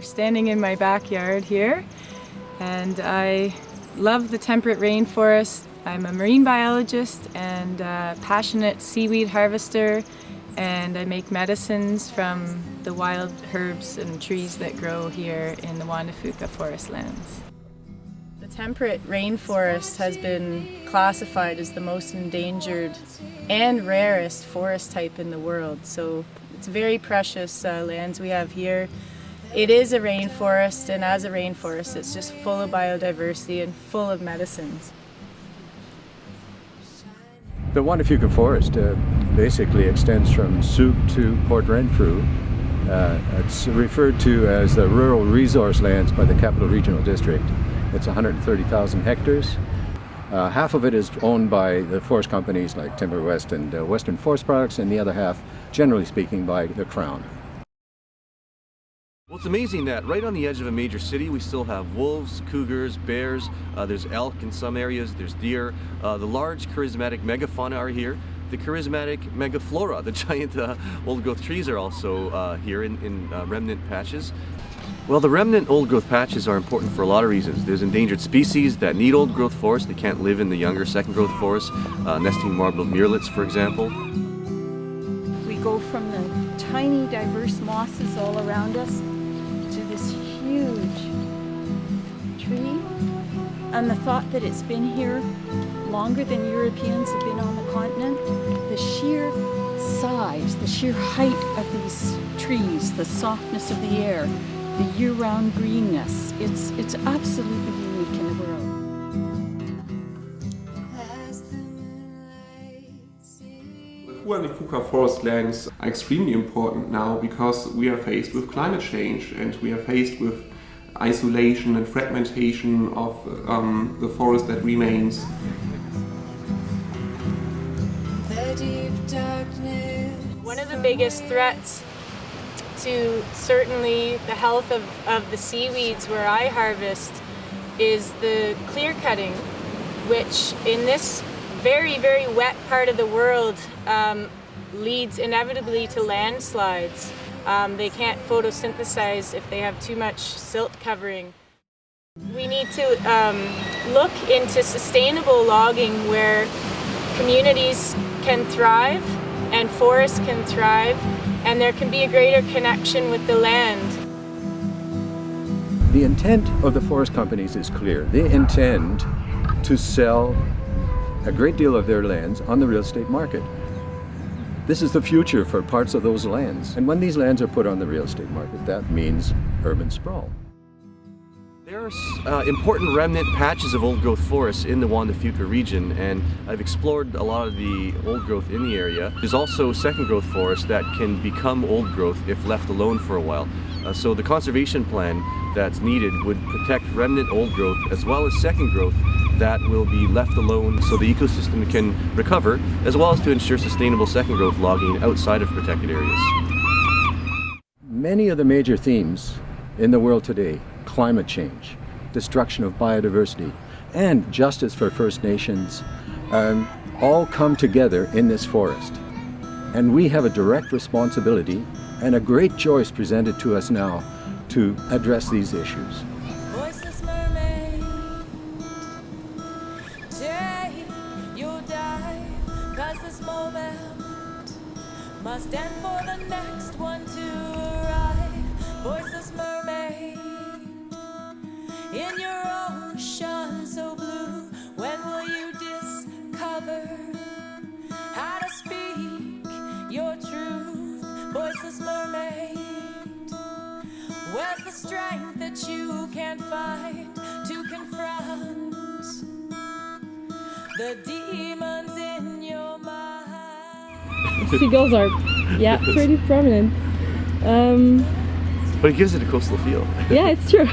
standing in my backyard here, and I love the temperate rainforest. I'm a marine biologist and a passionate seaweed harvester, and I make medicines from the wild herbs and trees that grow here in the Juan de Fuca Forest lands. The temperate rainforest has been classified as the most endangered and rarest forest type in the world, so it's very precious lands we have here. It is a rainforest, and as a rainforest it's just full of biodiversity and full of medicines. The Juan de Fuca Forest basically extends from Zug to Port Renfrew. It's referred to as the rural resource lands by the Capital Regional District. It's 130,000 hectares. Half of it is owned by the forest companies like Timber West and Western Forest Products, and the other half, generally speaking, by the Crown. Well, it's amazing that right on the edge of a major city we still have wolves, cougars, bears, there's elk in some areas, there's deer. The large charismatic megafauna are here. The charismatic megaflora, the giant old growth trees, are also here in remnant patches. Well, the remnant old growth patches are important for a lot of reasons. There's endangered species that need old growth forests. They can't live in the younger second growth forests, nesting marbled murrelets, for example. We go from the tiny diverse mosses all around us to this huge tree, and the thought that it's been here longer than Europeans have been on the continent, the sheer size, the sheer height of these trees, the softness of the air, the year-round greenness, it's absolutely unique in the world. Juan de Fuca Forest lands are extremely important now because we are faced with climate change, and we are faced with isolation and fragmentation of the forest that remains. One of the biggest threats to certainly the health of the seaweeds where I harvest is the clear cutting, which in this very, very wet part of the world leads inevitably to landslides. They can't photosynthesize if they have too much silt covering. We need to look into sustainable logging where communities can thrive and forests can thrive, and there can be a greater connection with the land. The intent of the forest companies is clear. They intend to sell a great deal of their lands on the real estate market. This is the future for parts of those lands. And when these lands are put on the real estate market, that means urban sprawl. There are important remnant patches of old growth forests in the Juan de Fuca region, and I've explored a lot of the old growth in the area. There's also second growth forests that can become old growth if left alone for a while. So the conservation plan that's needed would protect remnant old growth as well as second growth that will be left alone so the ecosystem can recover, as well as to ensure sustainable second growth logging outside of protected areas. Many of the major themes in the world today, climate change, destruction of biodiversity, and justice for First Nations, all come together in this forest. And we have a direct responsibility and a great choice presented to us now to address these issues. Voiceless mermaid, take your dive, 'cause this moment must end for the next one to arrive. Voiceless mermaid, in your ocean so blue, when will you discover how to speak your truth? Voiceless mermaid, where's the strength that you can't find to confront the demons in your mind? Seagulls are, yeah, pretty prominent. But it gives it a coastal feel. Yeah, it's true.